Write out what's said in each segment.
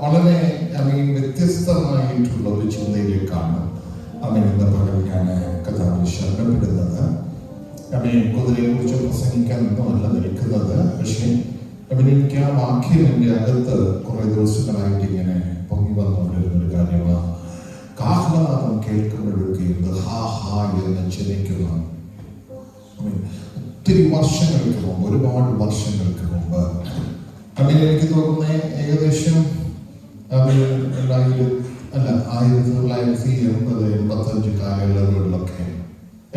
വളരെ വ്യത്യസ്തമായിട്ടുള്ള ഒരു ചിന്തയിലേക്കാണ് ഇന്ന് പകൽ ഞാൻ കഥാവിൽ ശരണപ്പെടുന്നത്. കുതിരയെ കുറിച്ച് പ്രസംഗിക്കാനൊന്നുമല്ല നിൽക്കുന്നത്. പക്ഷേ എനിക്ക് ആ വാക്യം എൻ്റെ അകത്ത് കുറെ ദിവസങ്ങളായിട്ട് ഇങ്ങനെ പൊങ്ങി വന്നുകൊണ്ടിരുന്നൊരു കാര്യമാണ്. കാഹളനാദം കേൾക്കുമ്പോഴൊക്കെയും ഹാ ഹാ എന്ന് ജനിക്കുന്ന ഒത്തിരി വർഷങ്ങൾക്ക് മുമ്പ്, ഒരുപാട് വർഷങ്ങൾക്ക് മുമ്പ്, എനിക്ക് തോന്നുന്നത് ഏകദേശം 1985 കാലയളവുകളിലൊക്കെ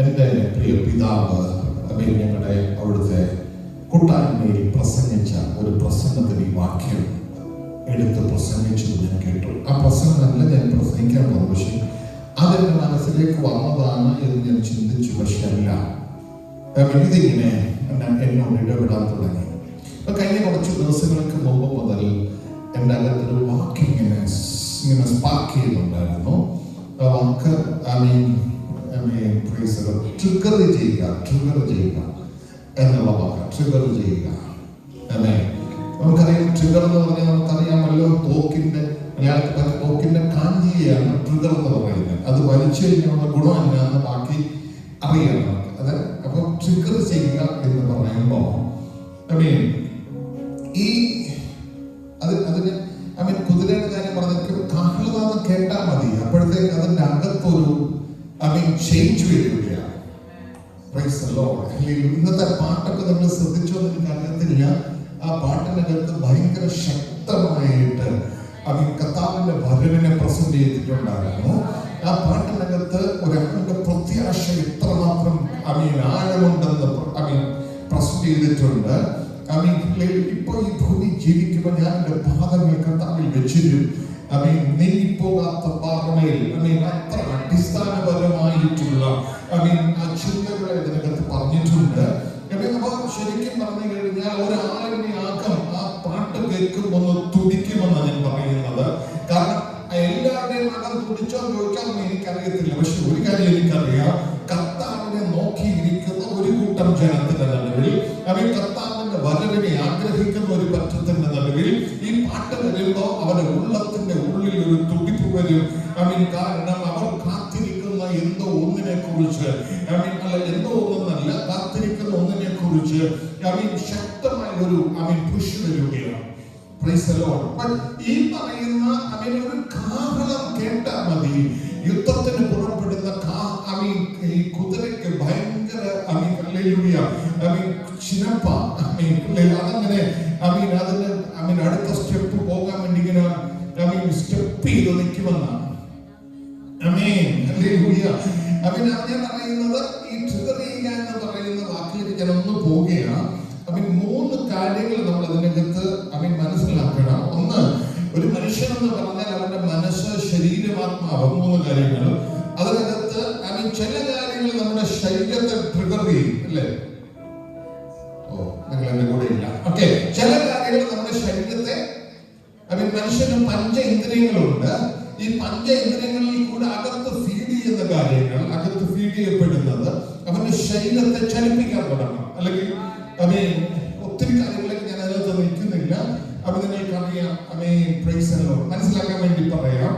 എൻ്റെ പ്രിയ പിതാവ് ഞങ്ങളുടെ അവിടുത്തെ കൂട്ടായ്മയിൽ പ്രസംഗിച്ച ഒരു പ്രസംഗത്തിൽ ഈ വാക്യം എടുത്ത് പ്രസംഗിച്ചത് ഞാൻ കേട്ടു. ആ പ്രസംഗമല്ല ഞാൻ പ്രസംഗിക്കാൻ പോകുന്നത്, പക്ഷെ അതെന്റെ മനസ്സിലേക്ക് വന്നതാണ് എന്ന് ഞാൻ ചിന്തിച്ചു. പക്ഷെ അല്ല, ഇതിങ്ങനെ എന്നോട് ഇടപെടാൻ തുടങ്ങി. കഴിഞ്ഞ കുറച്ച് ദിവസങ്ങൾക്ക് മുമ്പ് മുതൽ എൻ്റെ അകത്തൊരു വാക്ക് ഇങ്ങനെ സ്പാർക്ക് ചെയ്യുന്നുണ്ടായിരുന്നു. ആ വാക്ക് ട്രിഗർ ചെയ്യുക എന്നുള്ള വാക്ക്. ട്രിഗർ ചെയ്യുക. നമുക്കറിയാം, ട്രിഗർ എന്ന് പറഞ്ഞാൽ നമുക്കറിയാമല്ലോ, തോക്കിന്റെ കാഞ്ചിയാണ് ട്രിഗർ എന്ന് പറയുന്നത്. അത് വലിച്ചു കഴിഞ്ഞാൽ ഗുണം എന്നാന്ന് ബാക്കി അറിയാം നമുക്ക്. അപ്പൊ ട്രിഗർ ചെയ്യുക എന്ന് പറയുമ്പോൾ അതിന് കുതിരയുടെ കാര്യം പറഞ്ഞിട്ട് കാഹളനാദം കേട്ടാൽ മതി, അപ്പോഴത്തേക്ക് അതിന്റെ അകത്തൊരു ചേഞ്ച് വരികയാണ്. ഇന്നത്തെ പാട്ടൊക്കെ നമ്മൾ ശ്രദ്ധിച്ചോ എന്ന് എനിക്ക് അറിയത്തില്ല. ആ പാട്ടിനകത്ത് ഭയങ്കര ശക്തമായിട്ട് കർത്താവിന്റെ വരവിനെ പ്രസന്റ് ചെയ്തിട്ടുണ്ടായിരുന്നു. ആ പാട്ടിനകത്ത് ഒരാളുടെ പ്രത്യാശ എത്രമാത്രം ആഴമുണ്ടെന്ന് പ്രസന്റ് ചെയ്തിട്ടുണ്ട്. ഇപ്പൊ ഈ ഭൂമി ജീവിക്കുമ്പോൾ ഞാൻ എൻ്റെ പാദങ്ങൾ കർത്താവിൽ വെച്ചിരും നീങ്ങിപ്പോകാത്ത പാറമേൽ അത്ര അടിസ്ഥാനപരമായിട്ടുള്ള ആ ചിന്തകളെ ഇതിനകത്ത് പറഞ്ഞിട്ടുണ്ട്. അപ്പൊ ശരിക്കും പറഞ്ഞു കഴിഞ്ഞാൽ ഒരാളിനെ ആകം ആ പാട്ട് കേൾക്കുമ്പോൾ ഒന്ന് തുടിക്കുമെന്നാണ് ഞാൻ പറയുന്നത്. കാരണം എല്ലാവരുടെയും അകം തുടിച്ചോ ചോദിക്കാമെന്ന് എനിക്കറിയത്തില്ല. പക്ഷെ ഒരു കാര്യം എനിക്കറിയാം, കർത്താവിനെ നോക്കിയിരിക്കുന്ന ഒരു കൂട്ടം ജനത്തിന്റെ നടുവിൽ, കർത്താവിന്റെ വരവിനെ ആഗ്രഹിക്കുന്ന ഒരു പറ്റത്തിന്റെ നടുവിൽ ഈ പാട്ട് വരുമ്പോൾ അവരുടെ ഉള്ളത്തിന്റെ ഉള്ളിൽ ഒരു തുടിപ്പ് വരും. കാരണം അവർ കാത്തിരിക്കുന്ന എന്തോ ഒന്നിനെ കുറിച്ച്, എന്തോ ഒന്നല്ല, കാത്തിരിക്കുന്ന ഒന്നിനെ കുറിച്ച് ശക്തമായ ഒരു പുഷ് വരികയാണ്. ഈ പറയുന്ന ഒരു കാഹളം കേട്ടാൽ മതി, യുദ്ധത്തിന് പുറപ്പെടുന്ന ഈ കുതിരയ്ക്ക് ഭയങ്കര ചിനപ്പ. അതങ്ങനെ അതിന് അടുത്ത സ്റ്റെപ്പ് പോകാൻ വേണ്ടി ഇങ്ങനെ സ്റ്റെപ്പ് ചെയ്ത് നിൽക്കുമെന്നാണ്. ഞാൻ പറയുന്നത് ഈ ട്രിഗർ ചെയ്യുക എന്ന് പറയുന്ന വാക്കിലേക്ക് ഞാൻ ഒന്ന് പോവുകയാണ്. 3 കാര്യങ്ങൾ നമ്മൾ അതിനകത്ത് മനസ്സിലാക്കണം. ഒന്ന്, ഒരു മനുഷ്യൻ എന്ന് പറഞ്ഞാൽ അവന്റെ മനസ്സ്, ശരീരം, ആത്മാവ്, 3 കാര്യങ്ങൾ. അതിനകത്ത് ചില കാര്യങ്ങൾ നമ്മുടെ ശരീരത്തെ ട്രിഗർ ചെയ്യും, അല്ലേ? നിങ്ങൾ എന്റെ കൂടെ ഇല്ല. ഓക്കെ, ചില കാര്യങ്ങൾ നമ്മുടെ ശരീരത്തെ, മനുഷ്യന് 5 ഇന്ദ്രിയങ്ങളുണ്ട്. ഈ 5 ഇന്ദ്രിയങ്ങളിൽ കൂടെ അകത്ത് ഫീഡ് ചെയ്യുന്ന കാര്യങ്ങൾ, അകത്ത് ഫീഡ് ചെയ്യപ്പെടുന്നത് അവന്റെ ശരീരത്തെ ചലിപ്പിക്കാൻ തുടങ്ങും. അല്ലെങ്കിൽ ഒത്തിരി കാര്യങ്ങളിലേക്ക് ഞാൻ അതിനകത്ത് നിൽക്കുന്നില്ല. നിങ്ങൾക്കറിയാം, മനസ്സിലാക്കാൻ വേണ്ടി പറയാം.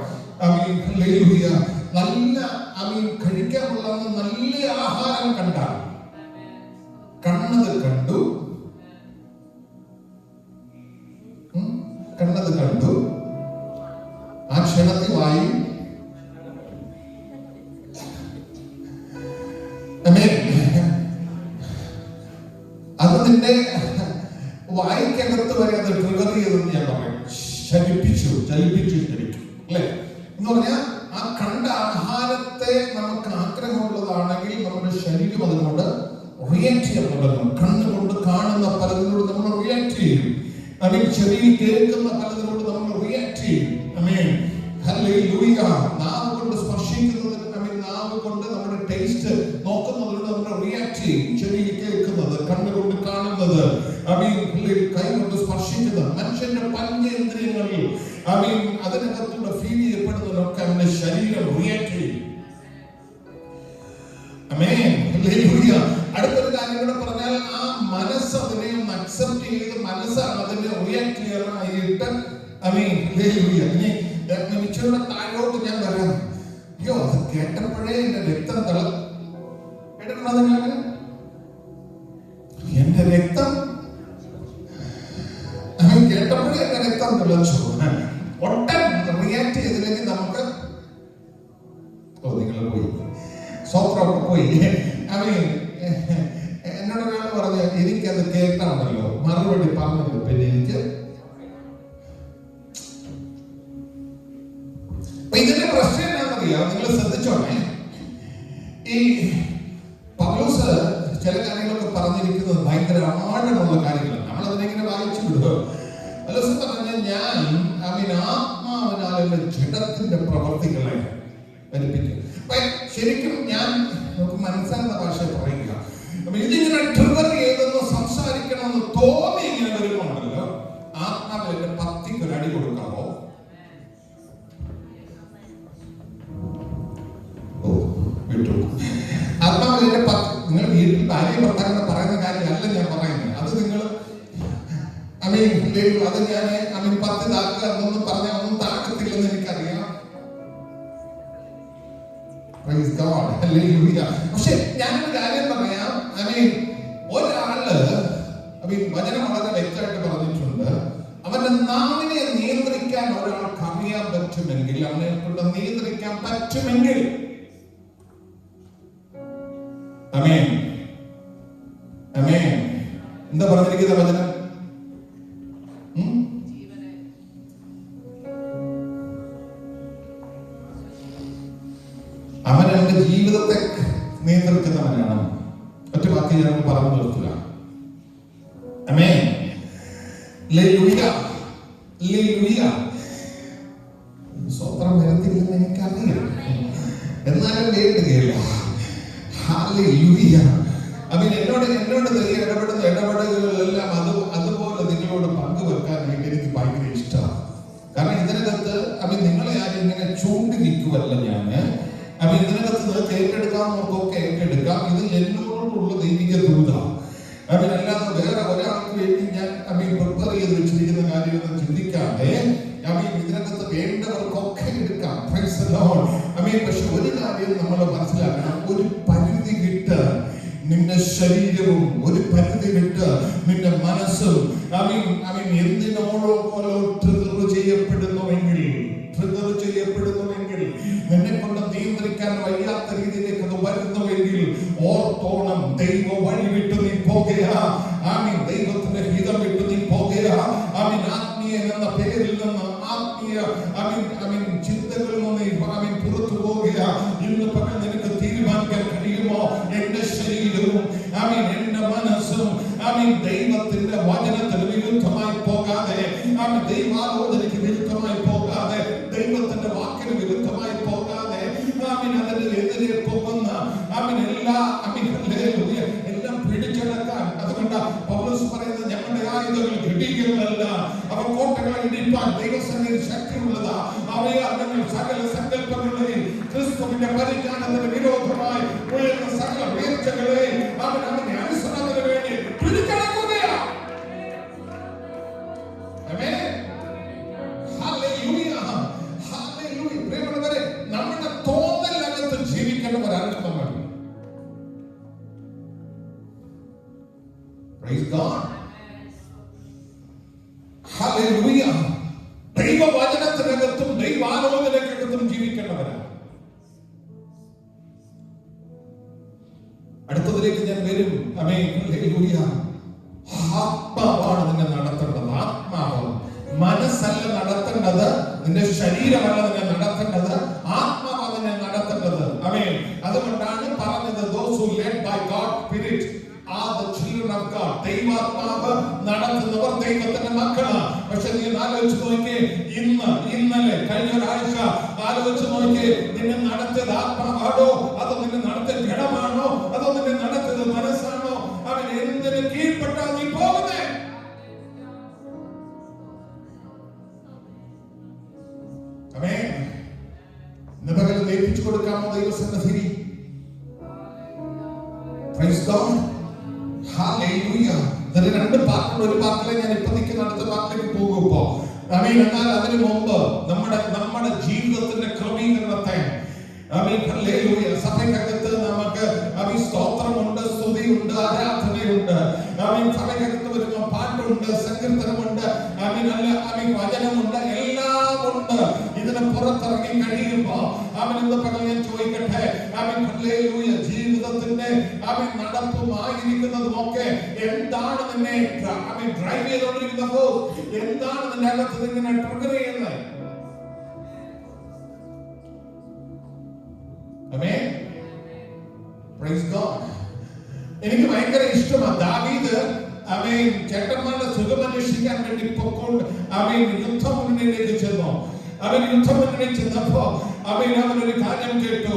നല്ല കഴിക്കാനുള്ള നല്ല ആഹാരം കണ്ടാൽ കണ്ണത് കണ്ടു ആ ക്ഷണത്തിൽ വായി അത് നിന്റെ വായിക്കകത്ത് വരെ അത് ട്രിഗർ ചെയ്തെന്ന് ഞാൻ പറയും. ചലിപ്പിച്ചു കഴിക്കും, അല്ലെ? എന്ന് പറഞ്ഞാൽ ആ കണ്ട ആഹാരത്തെ നമുക്ക് ആഗ്രഹമുള്ളതാണെങ്കിൽ നമ്മുടെ ശരീരം അതിനോട് റിയാക്ട് ചെയ്യാൻ തുടങ്ങും. കണ്ണുകൊണ്ട് കാണുന്ന പലതിനോട് നമ്മൾ റിയാക്ട് ചെയ്യും. ചെവിയിൽ കേൾക്കുന്ന പലതിനോട് നമ്മൾ റിയാക്ട് ചെയ്യും. നാവ് കൊണ്ട് സ്പർശിക്കുന്നതിന്, നാവ് കൊണ്ട് നമ്മുടെ ടേസ്റ്റ് നോക്കുന്നതിനോട് നമ്മൾ റിയാക്ട് ചെയ്യും. ചെവിയിൽ കേൾക്കുന്നത്, കണ്ണുകൊണ്ട് കാണുന്നത്, കൈ കൊണ്ട് സ്പർശിക്കുന്നത്, മനുഷ്യന്റെ 5 ഇന്ദ്രിയങ്ങളിൽ അതിനകത്തൂടെ ഫീൽ ചെയ്യപ്പെടുന്നതിനൊക്കെ അവന്റെ ശരീരം റിയാക്ട് ചെയ്യും. അടുത്തൊരു കാര്യം കൂടെ പറഞ്ഞാൽ, ആ മനസ്സ് അതിനെ അക്സെപ്റ്റ് ചെയ്ത് മനസ്സാണ് അതിനെ റിയാക്ട് ചെയ്യാനായിട്ട് ഇച്ചിരുടെ താഴോട്ട് ഞാൻ വരാം. അയ്യോ, അത് കേട്ടപ്പോഴേ എന്റെ രക്തം കേട്ടിട്ടുണ്ടോ നിങ്ങൾക്ക്? എന്റെ രക്തം കേട്ടപ്പോഴേ എന്റെ രക്തം തിളച്ചു. ഒട്ടും റിയാക്ട് ചെയ്തില്ലെങ്കിൽ നമുക്ക് നിങ്ങൾ പോയി സ്വത്രമൊക്കെ പോയി. എന്നോട് ഒരാൾ പറഞ്ഞ എനിക്കത് കേൾക്കാണല്ലോ, മറുപടി പറഞ്ഞത് പിന്നെ എനിക്ക് ഇതിന്റെ പ്രശ്നം എന്താണെന്നറിയാം. നിങ്ങൾ ശ്രദ്ധിച്ചോണേ, ഈ പൗലോസ് ചില കാര്യങ്ങളൊക്കെ പറഞ്ഞിരിക്കുന്നത് ഭയങ്കര ആഴമുള്ള കാര്യങ്ങളാണ്. നമ്മൾ അതിനെങ്ങനെ വായിച്ചു വിടുക. പൗലോസ് പറഞ്ഞ ഞാൻ ആത്മാവിനാൽ എന്റെ ജഡത്തിന്റെ പ്രവർത്തികളെ പഠിപ്പിക്കും. ശരിക്കും ഞാൻ നമുക്ക് മനസ്സിലാകുന്ന ഭാഷ പറയുക. ഇതിങ്ങനെ ട്രിഗർ ചെയ്തെന്ന് സംസാരിക്കണമെന്ന് തോന്നി ഇങ്ങനെ വരുന്നുണ്ടല്ലോ, ആത്മാവിന്റെ പത്തിക്ക് ഒരു അടി കൊടുക്കാമോ? ആത്മാവിന്റെ നിങ്ങൾ വീട്ടിൽ ഭാര്യ ഭർത്താക്കളെ പറയുന്ന കാര്യമല്ല ഞാൻ പറയുന്നത്. അത് നിങ്ങൾ അത് ഞാൻ 10 താക്കുക എന്നൊന്നും പറഞ്ഞാൽ ഒന്നും താക്കത്തില്ലെന്ന് എനിക്കറിയാം. പക്ഷെ ഞാനൊരു കാര്യം പറയാം. ഒരാള് വചനം വളരെ വ്യക്തമായിട്ട് പറഞ്ഞിട്ടുണ്ട്. അവന്റെ നാവിനെ നിയന്ത്രിക്കാൻ ഒരാൾക്ക് അറിയാൻ പറ്റുമെങ്കിൽ, അവനെ കൊണ്ട് നിയന്ത്രിക്കാൻ പറ്റുമെങ്കിൽ, എന്താ പറഞ്ഞിരിക്കുന്ന വചനം? അവൻ അവന്റെ ജീവിതത്തെ നിയന്ത്രിക്കുന്നവനാണ്. ഒറ്റ വാക്ക് ഞാൻ പറഞ്ഞു നിർത്തുക. സ്വത്രം വരത്തില്ലെന്ന് എനിക്കറിയാം, എന്നാലും വേണ്ടുകയില്ല. എന്നോട് ഇടപെടുന്ന ഇടപെടലുകളെല്ലാം അതുപോലെ നിങ്ങളോട് പങ്കുവെക്കാനായിട്ട് എനിക്ക് ഭയങ്കര ഇഷ്ടമാണ്. കാരണം ഇതിനകത്ത് നിങ്ങളെ ആരും ഇങ്ങനെ ചൂണ്ടി നിൽക്കുവല്ല ഞാന്. ഇതിനകത്ത് ഏറ്റെടുക്കാവുന്നവർക്കൊക്കെ ഏറ്റെടുക്കാം. ഇത് എന്നോടുള്ള ദൈവിക ദൂതാണ്. അല്ലാതെ വേറെ ഒരാൾക്ക് വേണ്ടി ഞാൻ പ്രിപ്പയർ ചെയ്ത് വെച്ചിരിക്കുന്ന കാര്യമൊന്നും ചിന്തിക്കാതെ ഇതിനകത്ത് വേണ്ടവർക്കൊക്കെ എടുക്കാം. പക്ഷെ ഒരു കാര്യം നമ്മൾ മനസ്സിലാക്കണം, ഒരു പരിധി വിട്ട് നിന്റെ ശരീരവും, ഒരു പരിധി വിട്ട് നിന്റെ മനസ്സും എന്തിനോടോ ട്രിഗർ ചെയ്യപ്പെടുന്നുവെങ്കിൽ, നിന്നെ കൊണ്ട് നിയന്ത്രിക്കാൻ വയ്യാത്ത രീതിയിലേക്ക് അത് വരുന്നുവെങ്കിൽ ഓർത്തോണം, ദൈവ വഴി വിട്ട് നീ പോകുക. ദൈവത്തിന്റെ ഹിതം വിട്ട് നീ പോകുക. ആത്മീയ എന്ന പേരിൽ നിന്ന് ആത്മീയ ചിന്തകളിൽ നിന്ന് പുറത്തു പോകുക. ഇന്ന് പകൽ നിനക്ക് തീരുമാനിക്കാൻ കഴിയുമോ? എന്റെ ശരീരവും എന്റെ മനസ്സും ദൈവത്തിന്റെ വചനത്തിന് വിരുദ്ധമായി പോകാതെ, ദൈവാലോചനയ്ക്ക് വിരുദ്ധമായി പോകാതെ, ദൈവത്തിന്റെ വാക്കിന് വിരുദ്ധമായി പോകാതെ, അതിനെതിരെ പോകുന്ന എല്ലാം പിടിച്ചെടുക്കാൻ. അതുകൊണ്ട് പൗലോസ് പറയുന്നത്, ഞങ്ങളുടെ ആയുധങ്ങൾ ഘടികളല്ല, അവ കോട്ടകളെ ഇടിപ്പാൻ ദൈവസന്നിധിയിൽ ശക്തിയുള്ളതാ. അവയാൽ ഞങ്ങൾ സകല സങ്കല്പങ്ങളെയും ക്രിസ്തുവിന്റെ പരിജ്ഞാനത്തിന് വിരോധമായി ഉയർന്ന സകല വീഴ്ചകളെയും അവനെ അനുസരണത്തിന് വേണ്ടി പിടിച്ചെടുക്കുകയാണ്. നമ്മുടെ തോന്നലകത്ത് ജീവിക്കേണ്ടവരാണ് നമ്മൾ. ദൈവവചനത്തിനകത്തും ദൈവാലോചനക്കകത്തും ജീവിക്കേണ്ടവരാണ്. അടുത്തതിലേക്ക് ഞാൻ വരും. ആത്മാവാണ് നിന്നെ നടത്തേണ്ടത്. ആത്മാവ്, മനസ്സല്ല നടത്തേണ്ടത്, നിന്റെ ശരീരമല്ല നിന്നെ നടത്തേണ്ടത്, ആത്മാവ് നിന്നെ നടത്തേണ്ടത്. അതുകൊണ്ടാണ് പറഞ്ഞത്, those who led by God's Spirit are the children of God. ദൈവാത്മാവ് നടത്തുന്നവർ ദൈവത്തിന്റെ മക്കളാണ്. പക്ഷെ നീ ആലോചിച്ച് നോക്കിയേ, ഇന്നലെ കഴിഞ്ഞ ഒരാഴ്ച ആലോചിച്ച് നോക്കിയേ, നിന്നെ നടത്തിയത് ആത്മാവാണോ, അതോ നിന്നെ നടത്തിയ ജഡമാണോ, അതോ നിന്നെ നടത്തിയത് മനസ്സാണോ? അവൻ എന്തിന് കീഴ്പ്പെട്ടാൽ നീ പോകുന്നേ? ഇന്ന് ഏൽപ്പിച്ചു കൊടുക്കാമോ ദൈവസന്നിധിയിൽ? Praise God. Hallelujah. ഇതിന് രണ്ട് പാർട്ടുണ്ട്. ഒരു പാർട്ടിലെ ഞാൻ ഇപ്പൊ നിൽക്കുന്ന അടുത്ത പാർട്ടിലേക്ക് പോകുമ്പോ എന്നാൽ അതിനു മുമ്പ് നമ്മുടെ ജീവിതത്തിന്റെ ക്രമീകരണത്തെ സഭയ്ക്കകത്ത് നമുക്ക് സ്തോത്രമുണ്ട്, സ്തുതിയുണ്ട്, ആരാധനയുണ്ട്. സഭയ്ക്കകത്ത് വരുമ്പോൾ പാട്ടുണ്ട്, സങ്കീർത്തനമുണ്ട്, വചനമുണ്ട്, എല്ലാം ഉണ്ട്. ഇതിന് പുറത്തിറങ്ങി കഴിയുമ്പോ ഇന്ന് പകൽ ഞാൻ ചോദിക്കട്ടെ, ജീവിതത്തിന്റെ നടപ്പുമായിരിക്കുന്നതും ഒക്കെ എന്താണ് നിന്നെ ഡ്രൈവ് ചെയ്തുകൊണ്ടിരിക്കുന്നപ്പോ, എന്താണ് നിന്റെ അകത്ത് ഇങ്ങനെ ട്രിഗർ ചെയ്യുന്നത്? എനിക്ക് ഭയങ്കര ഇഷ്ടമാണ് ദാവീദ് ചേട്ടന്മാരുടെ സുഖം അന്വേഷിക്കാൻ വേണ്ടി പൊക്കൊണ്ട് യുദ്ധമുന്നണിയിലേക്ക് ചെന്നു. യുദ്ധമുന്നണിയിൽ ചെന്നപ്പോ അവനൊരു കാര്യം കേട്ടു.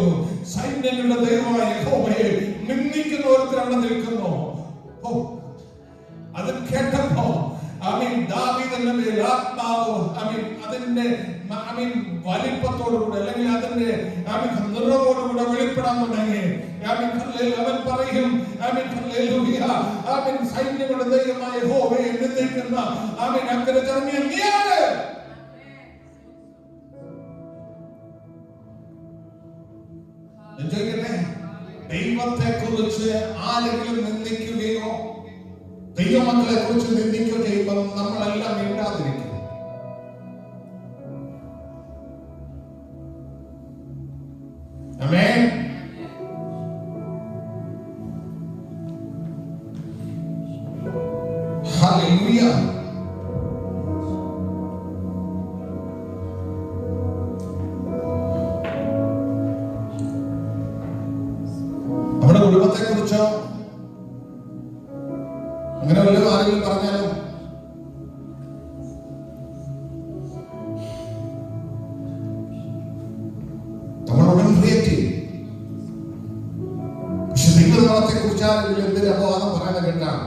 സൈന്യങ്ങളുടെ ദൈവമായ യഹോവയെ നിന്ദിക്കുന്ന ഒരുത്തർ അവിടെ നിൽക്കുന്നു. അത് കേട്ടപ്പോ ദാവീദിന്റെ മേൽ ആത്മാവ് അതിന്റെ വലിപ്പത്തോടുകൂടെ അല്ലെങ്കിൽ അതിന്റെ നിറവോടുകൂടെ വെളിപ്പെടാൻ തുടങ്ങി. അവൻ പറയും സൈന്യങ്ങളുടെ ദൈവമായ യഹോവയെ നിന്ദിക്കുന്ന അഗ്രചർമ്മിയൻ നീയാണ്. ദൈവത്തെ കുറിച്ച് ആരെങ്കിലും നിന്ദിക്കുകയോ ദൈവമക്കളെ കുറിച്ച് നിന്ദിക്കുകയോ ചെയ്യുമ്പോൾ നമ്മളെല്ലാം മിണ്ടാതിരിക്കും. ആമേൻ. ഹല്ലേലൂയ. നമ്മുടെ കുടുംബത്തെ കുറിച്ചോ അങ്ങനെ വല്ല ആരെങ്കിലും പറഞ്ഞാലോ നമ്മളുടൻ ക്രിയേറ്റ് ചെയ്യും. പക്ഷെ ദൈവനാമത്തെ കുറിച്ചാണെങ്കിൽ എന്തൊരു അപവാദം പറയാതെ കേട്ടാണ്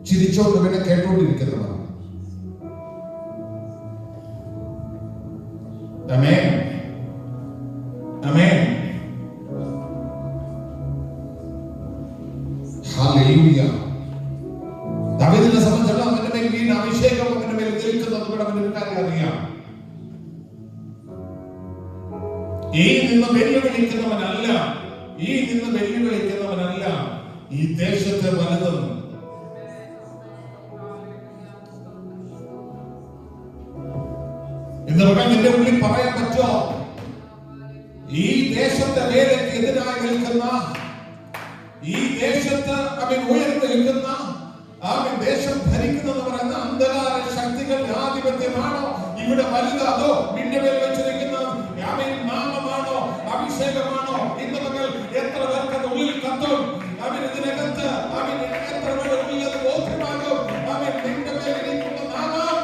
ചിരിച്ചോണ്ട് പിന്നെ കേട്ടോണ്ടിരിക്കുന്നവർ. ആമേൻ, ആമേൻ, ഹല്ലേലൂയ. ദാവീദിനെ സംബന്ധിച്ചിടത്തോളം അവന്റെ മേൽ വീണ അഭിഷേകം അവന്റെ മേൽ നിൽക്കുന്നത് കൂടെ അവനൊരു കാര്യം അറിയാം. ഈ നിന്ന് വെല്ലുവിളിക്കുന്നവനല്ല ഈ ദേശത്തെ വലുതെന്ന്. ഇന്ന് നിന്റെ ഉള്ളിൽ പറയാൻ പറ്റോ, ഈ ദേശത്തെ വേലയ്ക്ക് എതിരായി നിൽക്കുന്ന, ഈ ദേശത്ത് ഉയർന്നു നിൽക്കുന്ന, ദേശം ഭരിക്കുന്നത് പറയുന്ന അന്ധകാര ശക്തികൾ ആധിപത്യമാണോ ഇവിടെ വലുത്? അതോ നിന്റെ മേൽ വെച്ചിരിക്കുന്ന നാമമാണോ, അഭിഷേകമാണോ? ഇന്ന് മകൾ എത്ര പേർക്ക് അത് ഉള്ളിൽ കത്തും? ഇതിനകത്ത് എത്ര പേർ ഉള്ളത് ബോധ്യമാകും? നിന്റെ മേൽ ഇരിക്കുന്ന നാമം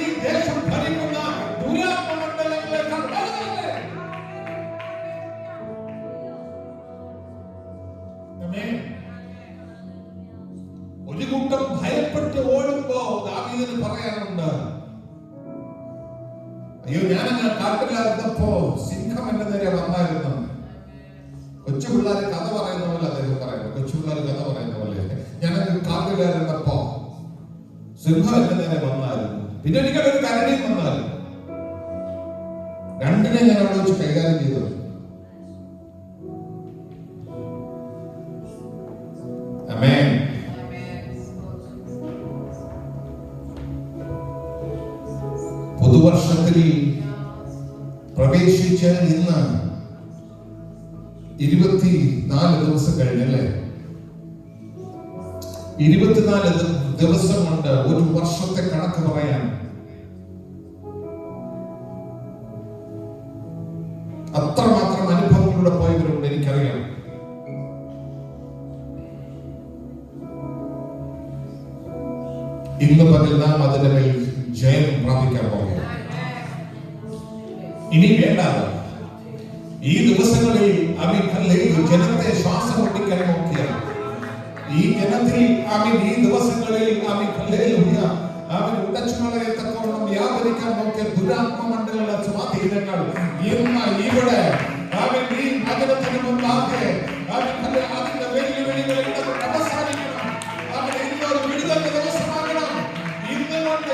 ഈ ദേശം ഭരിക്കുന്ന ദുരാത്മമണ്ഡലങ്ങളെ കണ്ടല്ലേ? ഒരു കൂട്ടം ഭയപ്പെട്ട് ഓടുമ്പോ ദാവീദിന് പറയാനുണ്ട്, അയ്യോ ഞാനങ്ങനെ കാട്ടിലായിരുന്നപ്പോ സിംഹം എന്റെ നേരെ വന്നായിരുന്നു. കൊച്ചു പിള്ളേർ കഥ പറയുന്ന പോലെ അദ്ദേഹം പറയുന്നു. കൊച്ചു പിള്ളേർ കഥ പറയുന്ന പോലെ ഞാനങ്ങനെ കാട്ടിലായിരുന്നപ്പോ സിംഹം എന്റെ നേരെ വന്നായിരുന്നു. പിന്നെ ഒരിക്കലൊരു കരടിയും വന്നായിരുന്നു. രണ്ടിനെ ഞാൻ അവിടെ വെച്ച് കൈകാര്യം ചെയ്തത്. ആമേൻ. പുതുവർഷത്തിൽ പ്രവേശിച്ച് ഇന്ന് 24 ദിവസം കഴിഞ്ഞല്ലേ? 24 ദിവസം കൊണ്ട് ഒരു വർഷത്തെ കണക്ക് പറയാൻ അത്രമാത്രം അനുഭവങ്ങളിലൂടെ പോയവരുണ്ട്, എനിക്കറിയാം. ഇന്ന് പകൽ നാം അതിന്റെ മേൽ ജയം പ്രാപിക്കാൻ പോകുന്നു. ഇനി വേണ്ടാതെ ഈ ദിവസങ്ങളിൽ ജനത്തെ ശ്വാസം ഒട്ടിക്കാൻ നോക്കിയാൽ, ഈ ജനത്തിൽ ഈ ദിവസങ്ങളിൽ ഉടച്ചുകളയത്തക്കവണ്ണം വ്യാപരിക്കാൻ നോക്കിയ ദുരാത്മമണ്ഡലങ്ങളുടെ സ്വാധീനങ്ങൾ ഇന്ന് ഇവിടെ ഈ നഗരത്തിന് മുമ്പാകെ അതിന്റെ വെല്ലുവിളികൾ അവസാനിക്കണം. ഇന്നൊരു വിടുതൽ ദിവസമാകണം. ഇന്നുകൊണ്ട്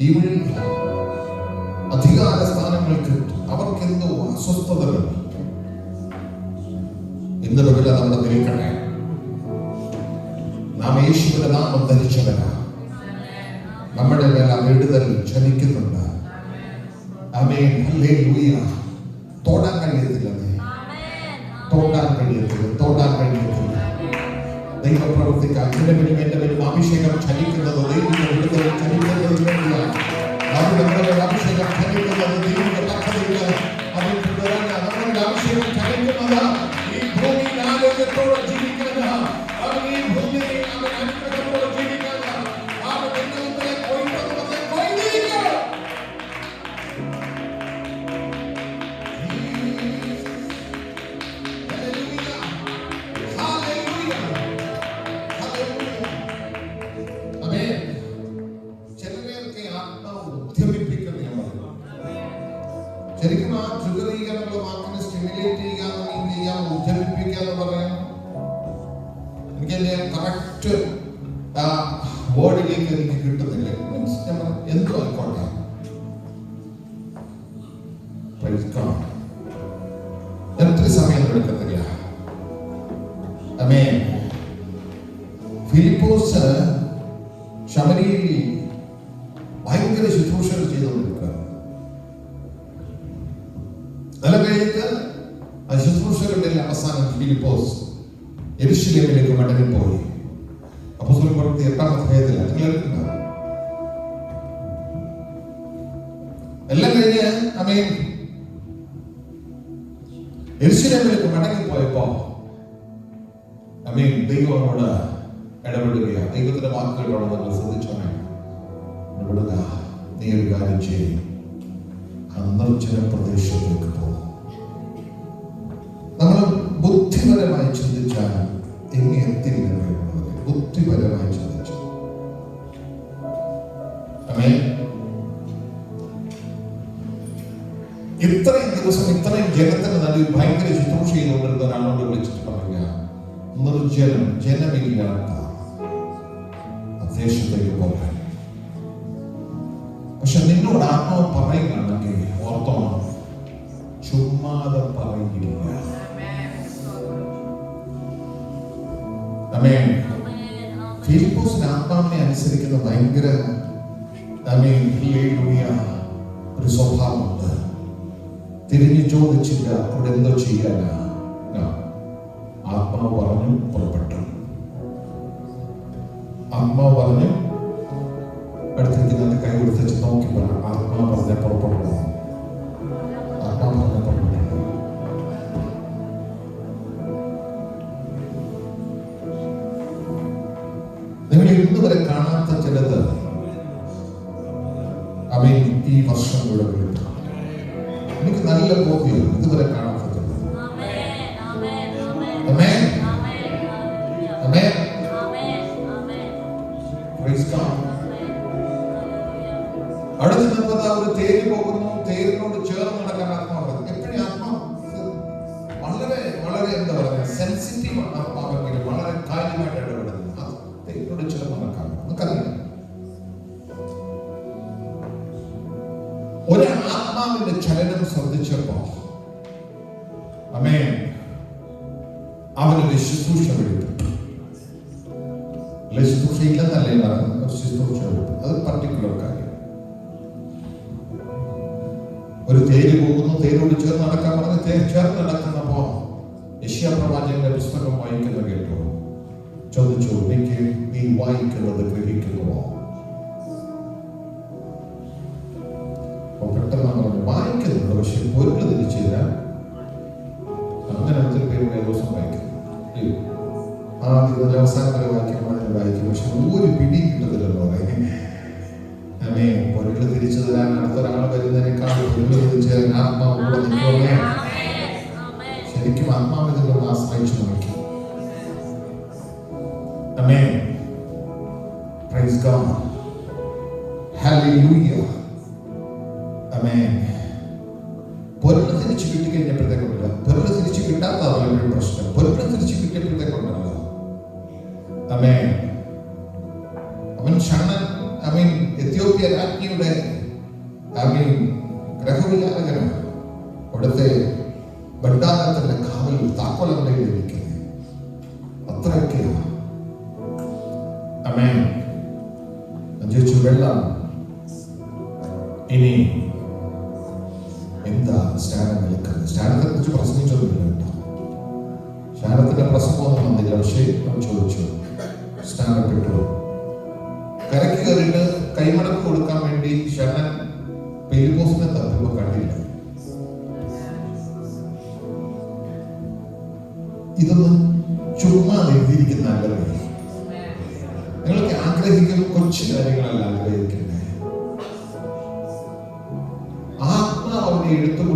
ഈ അധികാര സ്ഥാനങ്ങൾക്ക് അവർക്കെന്തോ അസ്വസ്ഥതകൾ. ഇന്ന് പകല നമ്മൾ നിൽക്കട്ടെ. നാം യേശുവിന്റെ നാമം ധരിച്ചവരാ. നമ്മുടെ മേൽ വിടുതൽ ക്ഷണിക്കുന്നുണ്ട്. ആമേൻ, ഹല്ലേലൂയ. തോടാൻ കഴിയത്തില്ലേ? തോടാൻ കഴിയത്തില്ല. ദൈവം പ്രവർത്തിക്കാൻ എന്റെ പേരും അഭിഷേകം ക്ഷണിക്കുന്നത് ദൈവത്തിന്റെ വിടുതൽ ക്ഷണിക്കുന്നതിന് വേണ്ടിയാണ്. നമ്മുടെ അഭിഷേകം ക്ഷണിക്കുന്നത് ദൈവത്തിന്റെ പദ്ധതികൾ അതിൽ തുടരാൻ നമ്മുടെ അഭിഷേകം ക്ഷണിക്കുന്നത് ഈ ഭൂമിയിൽ ആരോഗ്യത്തോടെ ജീവിക്കാൻ, അവൻ ഈ ഭൂമിയിൽ അവൻ അനുഗ്രഹത്തോടെ ജീവിക്കാൻ, അവൻ ദൈവത്തിലെ കൊയ്യുന്നത് കൊയ്തിരിക്കും. ശരിക്കും ആ ട്രിഗർ ചെയ്യാനുള്ള വാക്കിനെ സ്റ്റിമുലേറ്റ് ചെയ്യാന്ന് മീൻ ചെയ്യാം, ഉദ്ധരിപ്പിക്കാന്ന് പറയാം. എനിക്കതിന്റെ കറക്റ്റ് വേർഡിലേക്ക് എനിക്ക് കിട്ടുന്നില്ല. മീൻസ് നമ്മൾ എന്തോ ആയിക്കോട്ടെ. ഒത്തിരി സമയം എടുക്കത്തില്ല. ആമേൻ. ഫിലിപ്പോസ് ശമരിയിൽ ഭയങ്കര ശുശ്രൂഷകൾ ചെയ്തുകൊണ്ടിരിക്കുക. നല്ല കഴിഞ്ഞിട്ട് ആ ശുശ്രൂഷകളുടെ അവസാനം ഫിലിപ്പോസ് യെരൂശലേമിലേക്ക് മടങ്ങിപ്പോയി. അപ്പോസ്തലൻ പ്രവൃത്തി 8-ാം അധ്യായത്തിലാണ് കേൾക്കുന്നത്. എല്ലാം കഴിഞ്ഞ് ആമേൻ യെരൂശലേമിലേക്ക് മടങ്ങിപ്പോയപ്പോ ആമേൻ ദൈവമോട് ഇടപെടുകയാണ്. ദൈവത്തിന്റെ വാക്കുകളോട് നമ്മൾ ശ്രദ്ധിച്ചോണേ. ഇടപെടുക. നീ ഒരു കാര്യം ചെയ്യും, നിർജ്ജന പ്രദേശത്തേക്ക് പോകും. നമ്മൾ ബുദ്ധിപരമായി ചിന്തിച്ചാൽ എങ്ങനെ എത്തില്ല. ബുദ്ധിപരമായി ചിന്തിച്ചു. ഇത്രയും ദിവസം ഇത്രയും ജനത്തിന് നടുവിൽ ഭയങ്കര ശുശ്രൂഷ ചെയ്തുകൊണ്ടിരുന്ന ഒരാളോട് വിളിച്ചിട്ട് പറയുക, നിർജ്ജനം, ജനമില്ലാത്ത ദേശത്തേക്ക് പോകാൻ. പക്ഷെ നിന്നോട് ആത്മാവ് പറയുകയാണെങ്കിൽ ഓർത്തോണം, ചുമ്മാതെ പറയുകയില്ല. ഫിലിപ്പോസിന് ആത്മാവിനെ അനുസരിക്കുന്ന ഭയങ്കര ഒരു സ്വഭാവമുണ്ട്. തിരിഞ്ഞു ചോദിച്ചില്ല അവിടെ എന്തോ ചെയ്യാനാ. ആത്മാവ് പറഞ്ഞു പുറപ്പെട്ടു. ആത്മാവ് പറഞ്ഞു അടുത്തിരിക്കുന്നതിന്റെ കൈ കൊടുത്ത് നോക്കി പറഞ്ഞു, ആത്മാ പറഞ്ഞ പുറപ്പെടുന്നു. ആത്മാ പറഞ്ഞ പുറപ്പെടുന്നു. നിങ്ങൾ ഇന്ന് വരെ കാണാത്ത ചിലത് അവൻ ഈ വർഷം കൂടെ വിളിക്കും. എനിക്ക് നല്ല ബോധ്യം ഇതുവരെ കാണാത്ത ചിലത്. അവിടെ നിന്നപ്പോ ഒരു തേര് പോകുന്നു, തേരിനോട് ചേർന്ന് നടക്കാൻ ആത്മാവ്. എപ്പോഴും ആത്മാവ് വളരെ വളരെ എന്താ പറയുക, സെൻസിറ്റീവ് ആണ്. ആത്മാവെങ്കിലും വളരെ കാര്യമായിട്ട് ഇടപെടുന്നു. തേരിനോട് ചേർന്ന് നടക്കാൻ നമുക്കറിയാം. ഒരു ആത്മാവിന്റെ ചലനം ശ്രദ്ധിച്ചപ്പോ ആമേൻ അവനൊരു ശുശ്രൂഷ വിളിപ്പെട്ടു. ശുശ്രൂഷയില്ലെന്നല്ലേ പറയുന്നത്, ശുശ്രൂഷ വിളിപ്പെട്ടു. അത് പർട്ടിക്കുലർ കാര്യം. ഒരു തേര് പോകുന്നു, തേരോട് ചേർന്ന് നടക്കാൻ പറഞ്ഞ് ചേർന്ന് നടക്കുന്നപ്പോ യെശയ്യാ പ്രവാചകന്റെ പുസ്തകം വായിക്കുന്നത് കേട്ടോ. ചോദിച്ചു, എനിക്ക് നീ വായിക്കുന്നത് ഗ്രഹിക്കുന്നുവോ? പെട്ടെന്ന് പറഞ്ഞു, വായിക്കുന്നുണ്ട്, പക്ഷെ പൊരുൾ തിരിച്ചില്ല. അങ്ങനെ ഒത്തിരി പേര് ദിവസം വായിക്കും. ആദ്യം അവസാനം വരെ വായിക്കും, പക്ഷെ ഒരു പിടി കിട്ടത്തില്ലല്ലോ. പൊരുൾ തിരിച്ചു തരാൻ അടുത്തൊരാൾ വരുന്നതിനേക്കാൾ പൊരുൾ തിരിച്ചു തരാൻ ആത്മാവ് ശരിക്കും ആത്മാവിനെ ആശ്രയിച്ചു നോക്കി. Amen. Praise God. Hallelujah. Amen. പൊരുൾ തിരിച്ചു കിട്ടി കഴിഞ്ഞപ്പോഴത്തേക്കുണ്ടല്ലോ, പൊരുൾ തിരിച്ചു കിട്ടാത്തതാണ് പ്രശ്നം. പൊരുൾ തിരിച്ചു കിട്ടിയപ്പോഴത്തേക്കുണ്ടല്ലോ ആമേൻ അവൻ ഷണ്ണൻ എത്യോപ്യ രാജ്ഞി രാജ്ഞിയുടെ ഗ്രഹവിചാരകനാണ്. അവിടുത്തെ ഭണ്ഡാരത്തിന്റെ കാവലിൽ താക്കോലങ്ങളിൽ ഇരിക്കുന്നത്. അത്രയൊക്കെയാണ്. അമേൻ. ചോദിച്ചു, വെള്ളം ഇനി എന്താ സ്നാനം നിൽക്കുന്നത്? സ്നാനത്തെ കുറിച്ച് പ്രസംഗിച്ചൊന്നുമില്ല കേട്ടോ. സ്നാനത്തിന്റെ പ്രസംഗമൊന്നും വന്നില്ല. പക്ഷേ ചോദിച്ചു, സ്നാനപ്പെട്ടു. കരയ്ക്ക് കയറിയിട്ട് കൈമടക്ക് കൊടുക്കാൻ വേണ്ടി ഷണ്ണൻ പീലിപ്പോസിനെ തപ്പിപ്പോ കണ്ടില്ല. ഇതൊന്നും ചുമ്മാ എഴുതിയിരിക്കുന്ന അല്ലല്ലേ. നിങ്ങൾക്ക് ആഗ്രഹിക്കുന്ന കൊച്ചു കാര്യങ്ങളല്ല ആഗ്രഹിക്കുന്നത്. ആത്മാവ് അവനെ എടുത്തുകൊണ്ട്